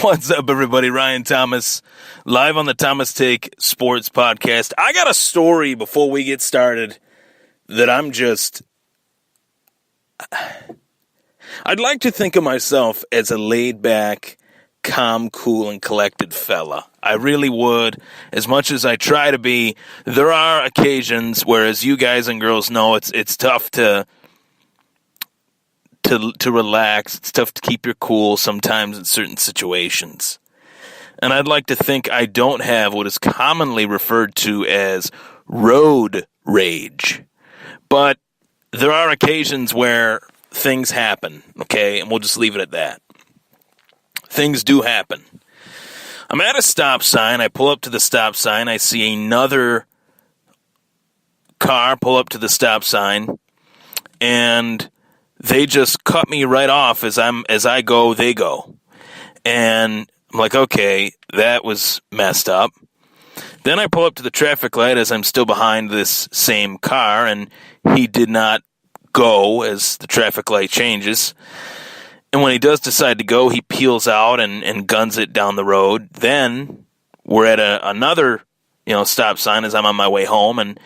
What's up, everybody? Ryan Thomas, live on the Thomas Take Sports Podcast. I got a story before we get started that I'd like to think of myself as a laid-back, calm, cool, and collected fella. I really would. As much as I try to be, there are occasions where, as you guys and girls know, it's tough to relax. It's tough to keep your cool sometimes in certain situations. And I'd like to think I don't have what is commonly referred to as road rage. But there are occasions where things happen, okay? And we'll just leave it at that. Things do happen. I'm at a stop sign. I pull up to the stop sign. I see another car pull up to the stop sign. And they just cut me right off as I go, they go. And I'm like, okay, that was messed up. Then I pull up to the traffic light as I'm still behind this same car, and he did not go as the traffic light changes. And when he does decide to go, he peels out and guns it down the road. Then we're at another, stop sign as I'm on my way home, and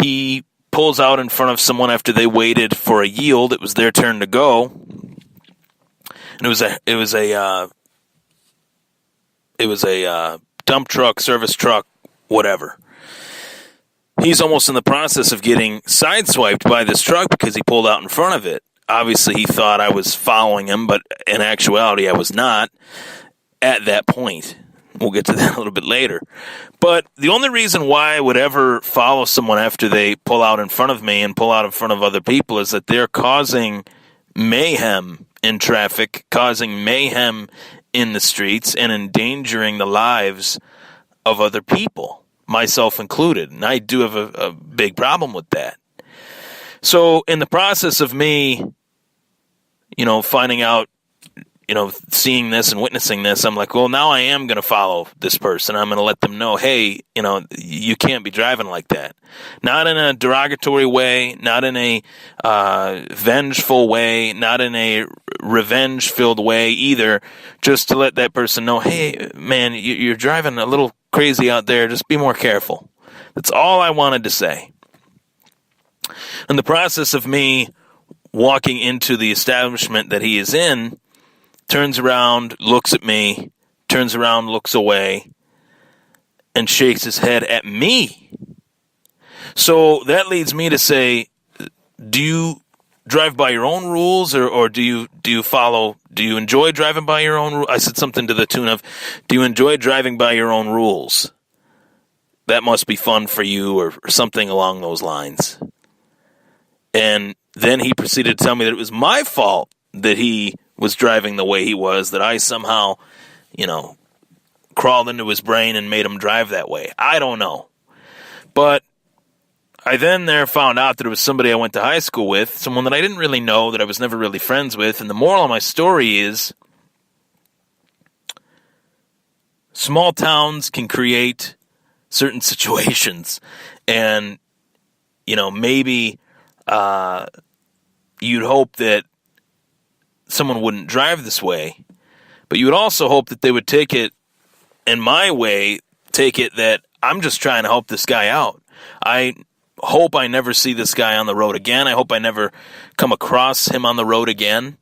he pulls out in front of someone after they waited for a yield. It was their turn to go, and it was a dump truck, service truck, whatever. He's almost in the process of getting sideswiped by this truck because he pulled out in front of it. Obviously, he thought I was following him, but in actuality, I was not at that point. We'll get to that a little bit later. But the only reason why I would ever follow someone after they pull out in front of me and pull out in front of other people is that they're causing mayhem in traffic, causing mayhem in the streets, and endangering the lives of other people, myself included. And I do have a big problem with that. So in the process of me, finding out, seeing this and witnessing this, I'm like, well, now I am going to follow this person. I'm going to let them know, hey, you can't be driving like that. Not in a derogatory way, not in a vengeful way, not in a revenge-filled way either, just to let that person know, hey, man, you're driving a little crazy out there. Just be more careful. That's all I wanted to say. In the process of me walking into the establishment that he is in, turns around, looks at me, turns around, looks away, and shakes his head at me. So that leads me to say, do you drive by your own rules, or do you enjoy driving by your own rules? I said something to the tune of, do you enjoy driving by your own rules? That must be fun for you, or something along those lines. And then he proceeded to tell me that it was my fault that he was driving the way he was, that I somehow, crawled into his brain and made him drive that way. I don't know. But I then found out that it was somebody I went to high school with, someone that I didn't really know, that I was never really friends with. And the moral of my story is, small towns can create certain situations. And, maybe you'd hope that someone wouldn't drive this way, but you would also hope that they would take it that I'm just trying to help this guy out. I hope I never see this guy on the road again. I hope I never come across him on the road again,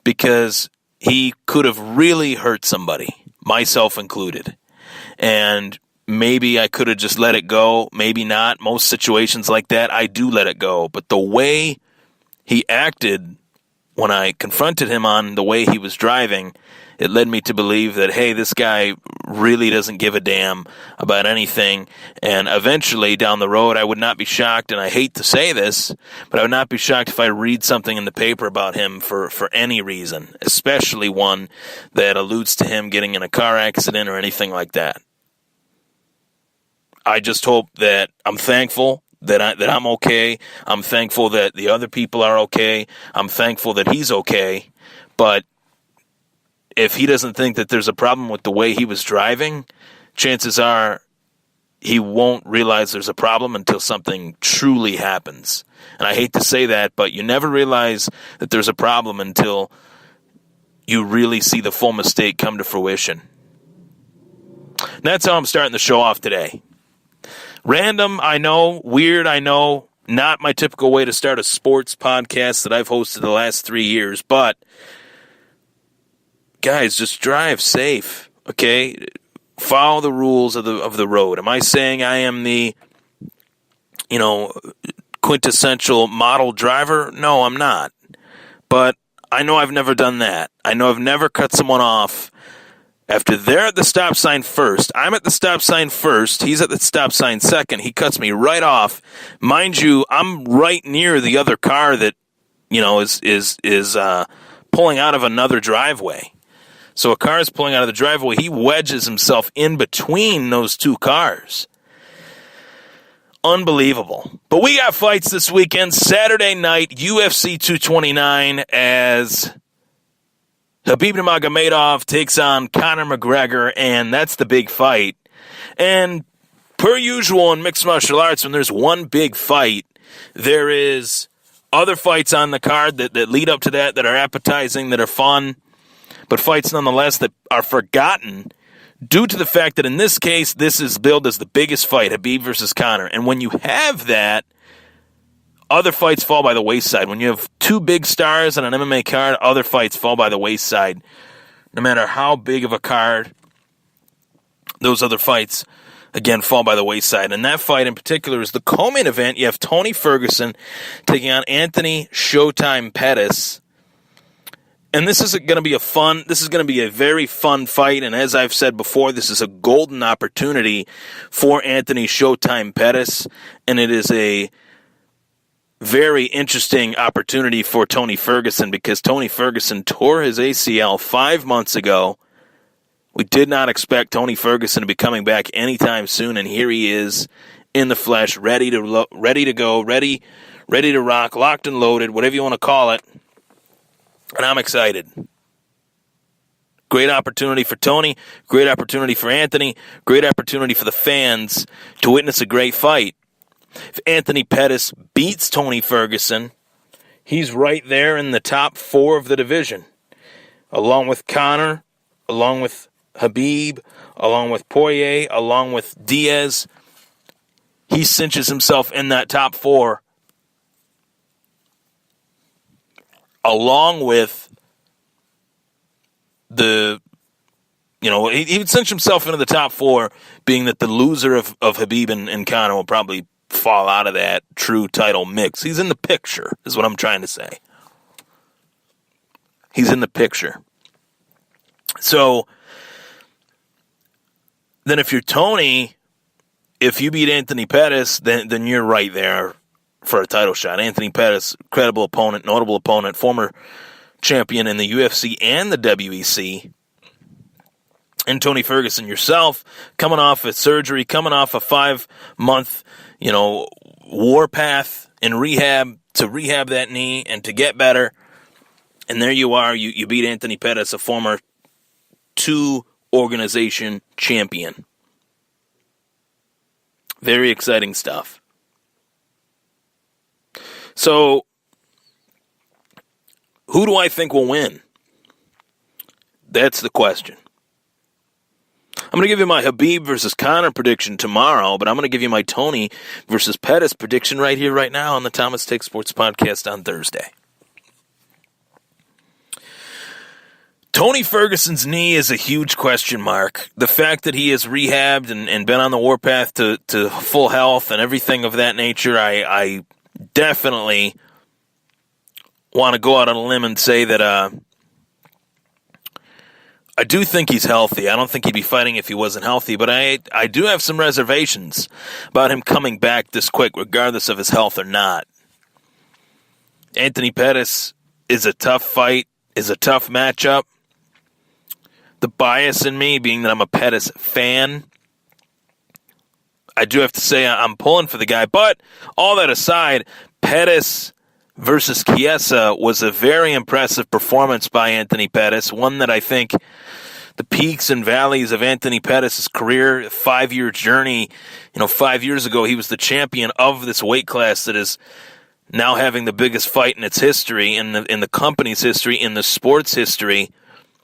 because he could have really hurt somebody, myself included. And maybe I could have just let it go. Maybe not. Most situations like that, I do let it go. But the way he acted when I confronted him on the way he was driving, it led me to believe that, hey, this guy really doesn't give a damn about anything. And eventually down the road, I would not be shocked, and I hate to say this, but I would not be shocked if I read something in the paper about him for any reason, especially one that alludes to him getting in a car accident or anything like that. I just hope that I'm thankful that I'm okay. I'm thankful that the other people are okay. I'm thankful that he's okay. But if he doesn't think that there's a problem with the way he was driving, chances are he won't realize there's a problem until something truly happens. And I hate to say that, but you never realize that there's a problem until you really see the full mistake come to fruition. And that's how I'm starting the show off today. Random, I know. Weird, I know. Not my typical way to start a sports podcast that I've hosted the last 3 years. But, guys, just drive safe, okay? Follow the rules of the road. Am I saying I am the, quintessential model driver? No, I'm not. But I know I've never done that. I know I've never cut someone off after they're at the stop sign first. I'm at the stop sign first. He's at the stop sign second. He cuts me right off. Mind you, I'm right near the other car that, is pulling out of another driveway. So a car is pulling out of the driveway. He wedges himself in between those two cars. Unbelievable. But we got fights this weekend. Saturday night, UFC 229, as Khabib Nurmagomedov takes on Conor McGregor, and that's the big fight. And per usual in mixed martial arts, when there's one big fight, there is other fights on the card that lead up to that are appetizing, that are fun, but fights nonetheless that are forgotten due to the fact that in this case, this is billed as the biggest fight, Khabib versus Conor. And when you have that, other fights fall by the wayside. When you have two big stars on an MMA card, other fights fall by the wayside. No matter how big of a card, those other fights, again, fall by the wayside. And that fight in particular is the co-main event. You have Tony Ferguson taking on Anthony Showtime Pettis. And this is going to be a very fun fight. And as I've said before, this is a golden opportunity for Anthony Showtime Pettis. And it is a very interesting opportunity for Tony Ferguson, because Tony Ferguson tore his ACL 5 months ago. We did not expect Tony Ferguson to be coming back anytime soon. And here he is in the flesh, ready to go, ready to rock, locked and loaded, whatever you want to call it. And I'm excited. Great opportunity for Tony, great opportunity for Anthony, great opportunity for the fans to witness a great fight. If Anthony Pettis beats Tony Ferguson, he's right there in the top 4 of the division, along with Conor, along with Khabib, along with Poirier, along with Diaz. He cinches himself in that top 4. Along with he would cinch himself into the top 4, being that the loser of Khabib and Conor will probably fall out of that true title mix. He's in the picture, is what I'm trying to say. He's in the picture. So, then if you're Tony, if you beat Anthony Pettis, then you're right there for a title shot. Anthony Pettis, credible opponent, notable opponent, former champion in the UFC and the WEC. And Tony Ferguson yourself, coming off a surgery, coming off a 5-month, warpath in rehab to rehab that knee and to get better. And there you are, you beat Anthony Pettis, a former 2-organization champion. Very exciting stuff. So, who do I think will win? That's the question. I'm going to give you my Khabib versus Conor prediction tomorrow, but I'm going to give you my Tony versus Pettis prediction right here, right now on the Thomas Take Sports Podcast on Thursday. Tony Ferguson's knee is a huge question mark. The fact that he has rehabbed and been on the warpath to full health and everything of that nature, I definitely want to go out on a limb and say that I do think he's healthy. I don't think he'd be fighting if he wasn't healthy, but I do have some reservations about him coming back this quick, regardless of his health or not. Anthony Pettis is a tough fight, is a tough matchup. The bias in me being that I'm a Pettis fan, I do have to say I'm pulling for the guy. But all that aside, Pettis versus Chiesa was a very impressive performance by Anthony Pettis, one that I think the peaks and valleys of Anthony Pettis' career, 5-year journey, 5 years ago he was the champion of this weight class that is now having the biggest fight in its history, in the company's history, in the sports history.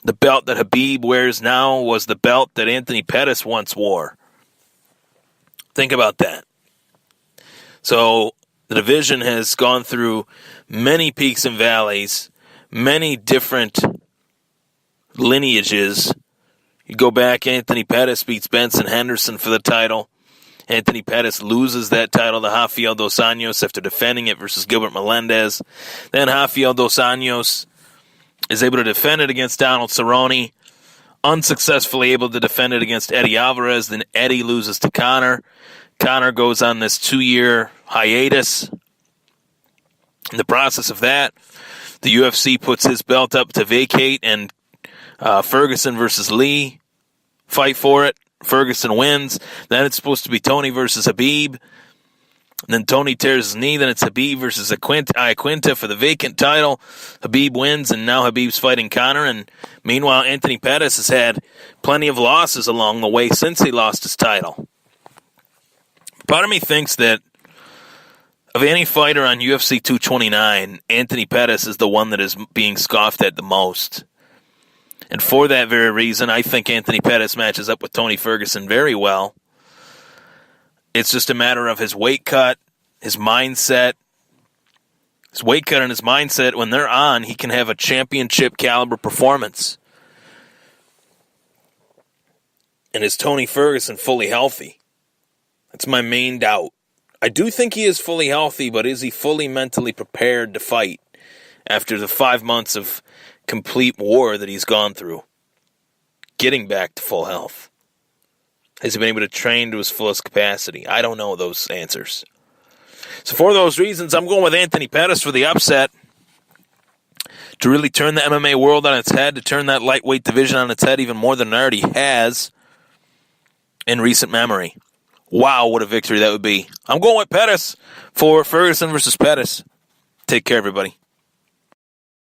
The belt that Khabib wears now was the belt that Anthony Pettis once wore. Think about that. So the division has gone through many peaks and valleys, many different lineages. You go back, Anthony Pettis beats Benson Henderson for the title. Anthony Pettis loses that title to Rafael dos Anjos after defending it versus Gilbert Melendez. Then Rafael dos Anjos is able to defend it against Donald Cerrone, unsuccessfully able to defend it against Eddie Alvarez. Then Eddie loses to Conor. Conor goes on this 2-year hiatus. In the process of that, the UFC puts his belt up to vacate, and Ferguson versus Lee fight for it. Ferguson wins. Then it's supposed to be Tony versus Khabib. And then Tony tears his knee. Then it's Khabib versus Iaquinta for the vacant title. Khabib wins, and now Khabib's fighting Conor. And meanwhile, Anthony Pettis has had plenty of losses along the way since he lost his title. Part of me thinks that of any fighter on UFC 229, Anthony Pettis is the one that is being scoffed at the most. And for that very reason, I think Anthony Pettis matches up with Tony Ferguson very well. It's just a matter of his weight cut, his mindset. His weight cut and his mindset, when they're on, he can have a championship caliber performance. And is Tony Ferguson fully healthy? That's my main doubt. I do think he is fully healthy, but is he fully mentally prepared to fight after the 5 months of complete war that he's gone through? Getting back to full health. Has he been able to train to his fullest capacity? I don't know those answers. So for those reasons, I'm going with Anthony Pettis for the upset. To really turn the MMA world on its head, to turn that lightweight division on its head even more than it already has in recent memory. Wow, what a victory that would be. I'm going with Pettis for Ferguson versus Pettis. Take care, everybody.